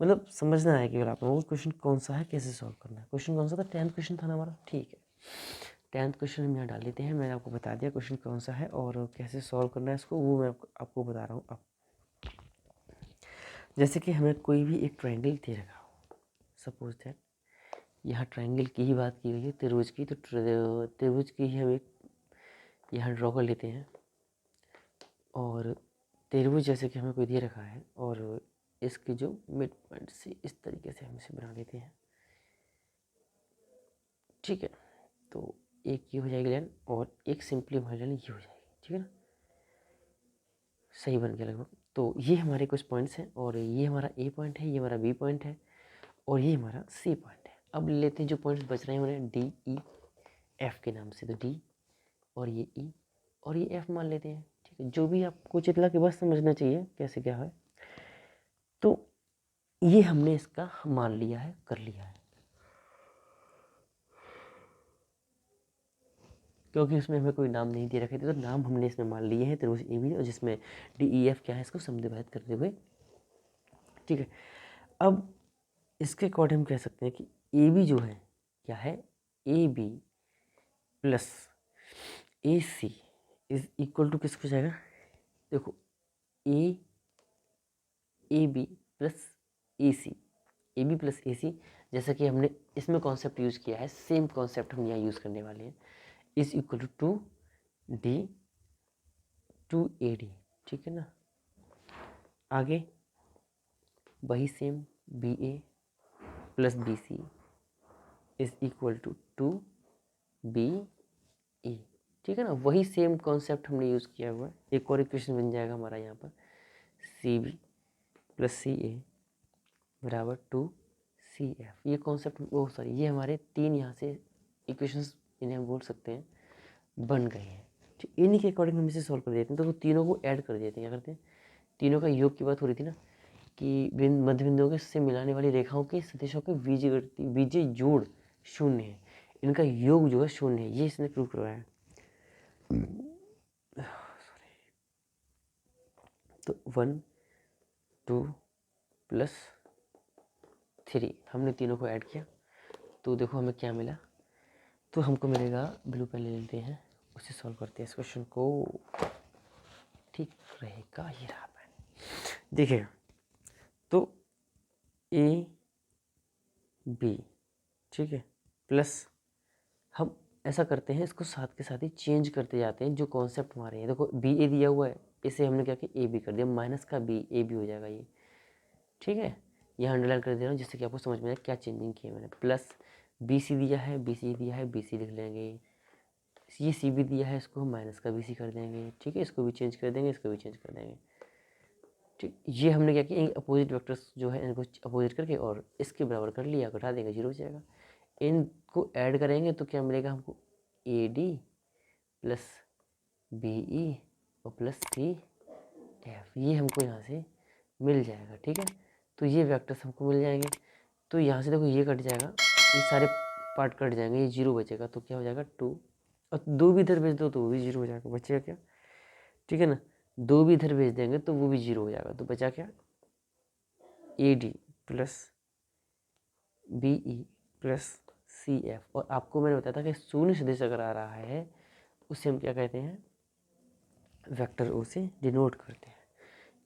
मतलब समझना है केवल आप लोगों को क्वेश्चन कौन सा है, कैसे सॉल्व करना है। क्वेश्चन कौन सा था, 10th क्वेश्चन था ना हमारा, ठीक है। 10th क्वेश्चन हम यहाँ डाल देते हैं। मैंने आपको बता दिया क्वेश्चन कौन सा है और कैसे सॉल्व करना है इसको, वो मैं आपको बता रहा हूँ अब। जैसे कि हमें कोई भी एक ट्रायंगल दे रखा हो, सपोज दैट यहाँ ट्रायंगल की ही बात की गई है, त्रिभुज की, तो त्रिभुज की ही हम एक यहाँ ड्रॉ कर लेते हैं। और त्रिभुज जैसे कि हमें कोई दे रखा है और इसके जो मिड पॉइंट से इस तरीके से हम इसे बना लेते हैं, ठीक है। तो एक ये हो जाएगी लाइन और एक सिंपली हमारी लाइन ये हो जाएगी, ठीक है ना, सही बन गया लगभग। तो ये हमारे कुछ पॉइंट्स हैं और ये हमारा ए पॉइंट है, ये हमारा बी पॉइंट है और ये हमारा सी पॉइंट है। अब लेते हैं जो पॉइंट्स बच रहे हैं उन्हें डी ई एफ के नाम से, तो डी और ये ई और ये एफ मान लेते हैं, ठीक है। जो भी आपको चित्ला के बस समझना चाहिए कैसे क्या है। तो ये हमने इसका मान लिया है, कर लिया है, क्योंकि उसमें हमें कोई नाम नहीं दे रखे थे, तो नाम हमने इसमें मान लिए हैं त्रिभुज ए बी, और जिसमें डी ई एफ क्या है इसको समद्विभाजित करते हुए, ठीक है। अब इसके अकॉर्डिंग हम कह सकते हैं कि ए बी जो है क्या है, A B plus A C is equal to किसको जाएगा, देखो A B plus A C, A B plus A C, जैसा कि हमने इसमें कॉन्सेप्ट यूज़ किया है, सेम कॉन्सेप्ट हम यहाँ यूज़ करने वाले हैं, is equal to D to A D, ठीक है ना। आगे वही same B A plus B C is equal to B A, ठीक है ना। वही सेम कॉन्सेप्ट हमने यूज़ किया हुआ है। एक और इक्वेशन बन जाएगा हमारा यहाँ पर, सी बी प्लस सी ए बराबर टू सी एफ। ये कॉन्सेप्ट वो सॉरी ये हमारे तीन यहाँ से इक्वेशंस, इन्हें हम बोल सकते हैं, बन गए हैं, ठीक। इन्हीं के अकॉर्डिंग हम इसे सॉल्व कर देते हैं। तो तीनों को ऐड कर देते हैं, क्या करते हैं, तीनों का योग की बात हो रही थी ना, कि मध्य बिंदुओं के से मिलाने वाली रेखाओं के सदिशों के बीजीय जोड़ शून्य है, इनका योग जो है शून्य है, ये इसने प्रूव करवाया है। तो 1 2 प्लस 3 हमने तीनों को ऐड किया, तो देखो हमें क्या मिला। तो हमको मिलेगा, ब्लू पेन ले लेते हैं, उसे सॉल्व करते हैं इस क्वेश्चन को, ठीक रहेगा। ये रहा पेन, देखिए। तो ए बी, ठीक है, प्लस हम ऐसा करते हैं, इसको साथ के साथ ही चेंज करते जाते हैं जो कॉन्सेप्ट हमारे हैं। देखो बी ए दिया हुआ है, इसे हमने क्या किया, ए बी कर दिया, माइनस का बी ए बी हो जाएगा ये, ठीक है। ये अंडरलाइन कर दे रहा हूँ जिससे कि आपको समझ में आए क्या चेंजिंग की है मैंने। प्लस बी सी दिया है, बी सी दिया है, बी सी लिख लेंगे। ये सी बी दिया है, इसको हम माइनस का बी सी कर देंगे, ठीक है। इसको भी चेंज कर देंगे, इसको भी चेंज कर देंगे, ठीक। ये हमने क्या किया, अपोजिट वेक्टर्स जो है इनको अपोजिट करके और इसके बराबर कर लिया, घटा देंगे, जीरो हो जाएगा। इनको ऐड करेंगे तो क्या मिलेगा हमको, A D plus B E और प्लस सी एफ, ये हमको यहाँ से मिल जाएगा, ठीक है। तो ये वेक्टर्स हमको मिल जाएंगे। तो यहाँ से देखो ये कट जाएगा, ये सारे पार्ट कट जाएंगे, ये जीरो बचेगा, तो क्या हो जाएगा 2, और 2 भी इधर भेज दो तो वो भी जीरो हो जाएगा, बचेगा क्या, ठीक है ना। 2 भी इधर भेज देंगे तो वो भी जीरो हो जाएगा, तो बचा क्या, A D plus B E plus C F. और आपको मैंने बताया था कि शून्य सदिश अगर आ रहा है उसे हम क्या कहते हैं, वेक्टर ओ से डिनोट करते हैं।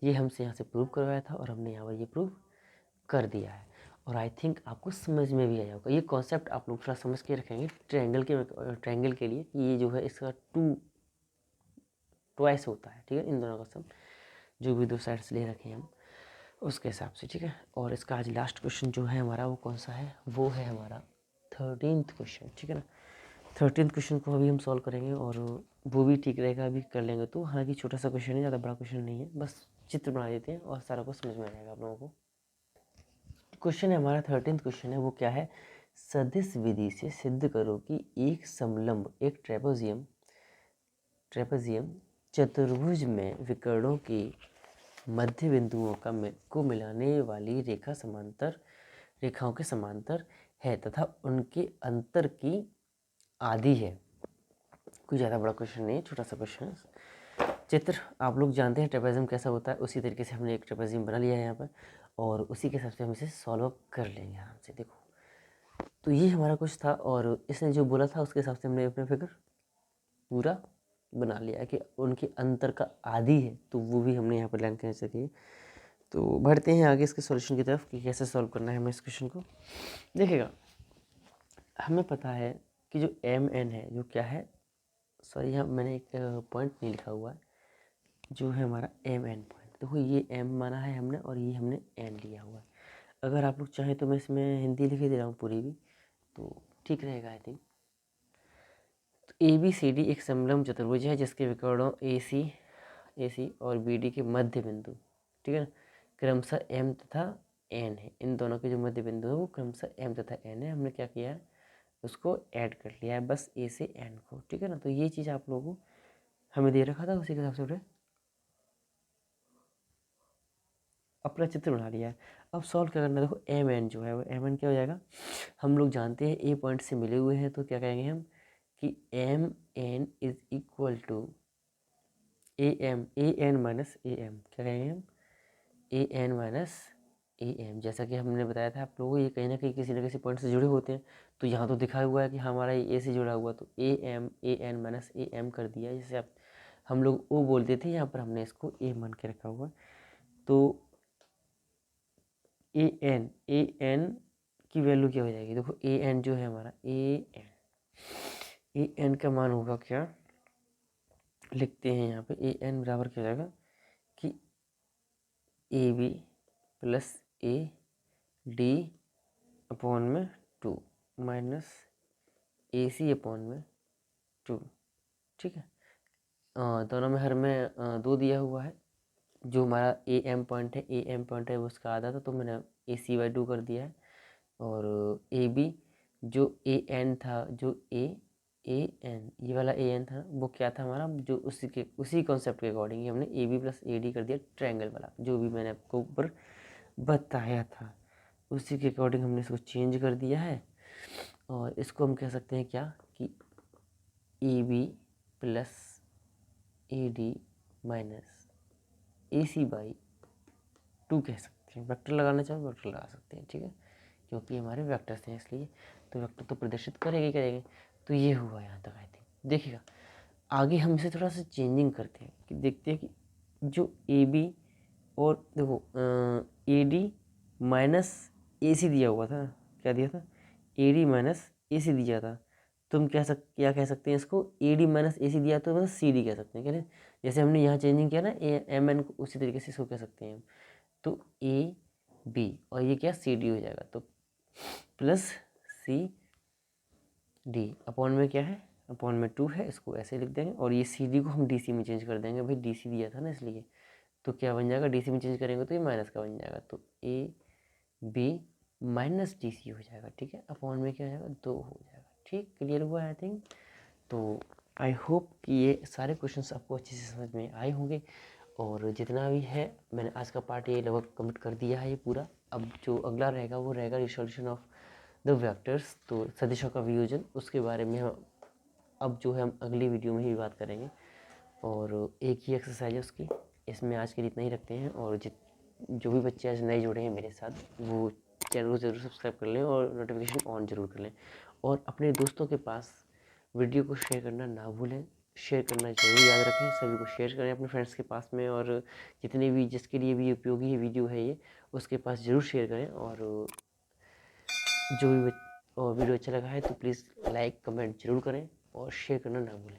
ये हमसे यहाँ से प्रूव करवाया था और हमने यहाँ पर ये प्रूव कर दिया है। और आई थिंक आपको समझ में भी आया होगा। ये कॉन्सेप्ट आप लोग थोड़ा समझ के रखेंगे ट्रायंगल के लिए, कि ये जो है इसका ट्वाइस होता है, ठीक है। इन दोनों का सम जो भी दो साइड्स ले रखे हैं हम उसके हिसाब से, ठीक है। और इसका आज लास्ट क्वेश्चन जो है हमारा वो कौन सा है, वो है हमारा 13th क्वेश्चन, ठीक है ना। 13th क्वेश्चन को अभी हम सॉल्व करेंगे और वो भी ठीक रहेगा, अभी कर लेंगे। तो हालांकि छोटा सा क्वेश्चन है, ज़्यादा बड़ा क्वेश्चन नहीं है, बस चित्र बना देते हैं और सारा कुछ समझ में आ जाएगा आप लोगों को। क्वेश्चन है हमारा 13th क्वेश्चन है, वो क्या है, सदिश विधि से सिद्ध करो कि एक समलंब एक ट्रेपेजियम चतुर्भुज में विकर्णों की मध्य बिंदुओं को मिलाने वाली रेखा समांतर रेखाओं के समांतर है तथा उनके अंतर की आधी है। कोई ज़्यादा बड़ा क्वेश्चन नहीं है, छोटा सा क्वेश्चन है। चित्र आप लोग जानते हैं ट्रेपेजियम कैसा होता है, उसी तरीके से हमने एक ट्रेपेजियम बना लिया है यहाँ पर। और उसी के हिसाब से हम इसे सॉल्व कर लेंगे आराम से। देखो तो ये हमारा कुछ था और इसने जो बोला था उसके हिसाब से हमने अपना फिगर पूरा बना लिया कि उनके अंतर का आधी है, तो वो भी हमने यहाँ पर लाइन कैंसिल की। तो बढ़ते हैं आगे इसके सॉल्यूशन की तरफ कि कैसे सॉल्व करना है हमें इस क्वेश्चन को। देखिएगा हमें पता है कि जो एम एन है जो क्या है, सॉरी यहाँ मैंने एक पॉइंट नहीं लिखा हुआ है, जो है हमारा एम एन पॉइंट। देखो ये एम माना है हमने और ये हमने एन लिया हुआ है। अगर आप लोग चाहें तो मैं इसमें हिंदी लिख दे रहा हूँ पूरी भी, तो ठीक रहेगा आई थिंक। तो ए बी सी डी एक समलंब चतुर्भुज है जिसके विकर्णों ए सी और बी डी के मध्य बिंदु, ठीक है ना, क्रमशः एम तथा एन है। इन दोनों के जो मध्य बिंदु है वो क्रमशः एम तथा एन है। हमने क्या किया है, उसको ऐड कर लिया है बस ए से एन को, ठीक है ना। तो ये चीज़ आप लोगों को हमें दे रखा था, उसी के हिसाब से उन्हें अपना चित्र बना लिया है। अब सॉल्व क्या करना है, देखो एम एन जो है वो एम एन क्या हो जाएगा, हम लोग जानते हैं ए पॉइंट से मिले हुए हैं, तो क्या कहेंगे हम कि M N is equal to A N minus A M. क्या कहेंगे हम, A N minus A M. जैसा कि हमने बताया था आप लोगों को, ये कहीं ना कहीं किसी न किसी पॉइंट से जुड़े होते हैं। तो यहाँ तो दिखा हुआ है कि हमारा ये ए से जुड़ा हुआ, तो ए एन माइनस ए एम कर दिया। जैसे आप हम लोग ओ बोलते थे, यहाँ पर हमने इसको ए मान के रखा हुआ। तो ए एन की वैल्यू क्या हो जाएगी, देखो ए एन जो है हमारा ए एन का मान होगा क्या, लिखते हैं यहाँ पे ए एन बराबर क्या हो जाएगा कि A B plus A D upon में 2 माइनस ए सी अपॉन में 2, ठीक है। दोनों में हर में 2 दिया हुआ है। जो हमारा ए एम पॉइंट है वो उसका आधा था, तो मैंने ए सी बाई 2 कर दिया है। और ए बी जो ए एन था, जो ए एन ये वाला ए एन था वो क्या था हमारा, जो उसी कॉन्सेप्ट के अकॉर्डिंग ही हमने A B plus A D कर दिया, ट्रायंगल वाला जो भी मैंने आपको ऊपर बताया था, उसी के अकॉर्डिंग हमने इसको चेंज कर दिया है। और इसको हम कह सकते हैं क्या कि A B plus A D minus A C by 2 कह सकते हैं। वेक्टर लगाना चाहो वेक्टर लगा सकते हैं, ठीक है, क्योंकि हमारे वेक्टर्स हैं इसलिए। तो वेक्टर तो प्रदर्शित करेंगे। तो ये हुआ यहाँ तक आई थिंक। देखिएगा आगे हम इसे थोड़ा सा चेंजिंग करते हैं कि देखते हैं कि जो ए बी और देखो ए डी माइनस ए सी दिया हुआ था, क्या दिया था, ए डी माइनस ए सी दिया था। तुम क्या कह सकते हैं इसको, ए डी माइनस ए सी दिया तो मतलब सी डी कह सकते हैं, क्या जैसे हमने यहाँ चेंजिंग किया ना ए एम एन को, उसी तरीके से इसको कह सकते हैं हम। तो ए बी और ये क्या सी डी हो जाएगा, तो प्लस सी डी अपॉन में क्या है, अपॉन में 2 है, इसको ऐसे लिख देंगे। और ये सी डी को हम डी सी में चेंज कर देंगे, भाई डी सी दिया था ना इसलिए। तो क्या बन जाएगा, डी सी में चेंज करेंगे तो ये माइनस का बन जाएगा, तो A B minus D C हो जाएगा, ठीक है। अपॉन में क्या हो जाएगा, 2 हो जाएगा, ठीक। क्लियर हुआ आई थिंक। तो आई होप कि ये सारे क्वेश्चंस आपको अच्छे से समझ में आए होंगे। और जितना भी है मैंने आज का पार्ट ये लगभग कम्प्लीट कर दिया है ये पूरा। अब जो अगला रहेगा वो रहेगा रिसोल्यूशन ऑफ द वेक्टर्स, तो सदिशों का वियोजन, उसके बारे में हम अब जो है हम अगली वीडियो में ही बात करेंगे। और एक ही एक्सरसाइज है उसकी, इसमें आज के लिए इतना ही रखते हैं। और जो भी बच्चे आज नए जुड़े हैं मेरे साथ, वो चैनल को ज़रूर सब्सक्राइब कर लें और नोटिफिकेशन ऑन ज़रूर कर लें। और अपने दोस्तों के पास वीडियो को शेयर करना ना भूलें, शेयर करना जरूर याद रखें। सभी को शेयर करें अपने फ्रेंड्स के पास में, और जितने भी जिसके लिए भी उपयोगी है वीडियो है ये, उसके पास ज़रूर शेयर करें। और जो भी वीडियो अच्छा लगा है तो प्लीज़ लाइक कमेंट जरूर करें और शेयर करना ना भूलें।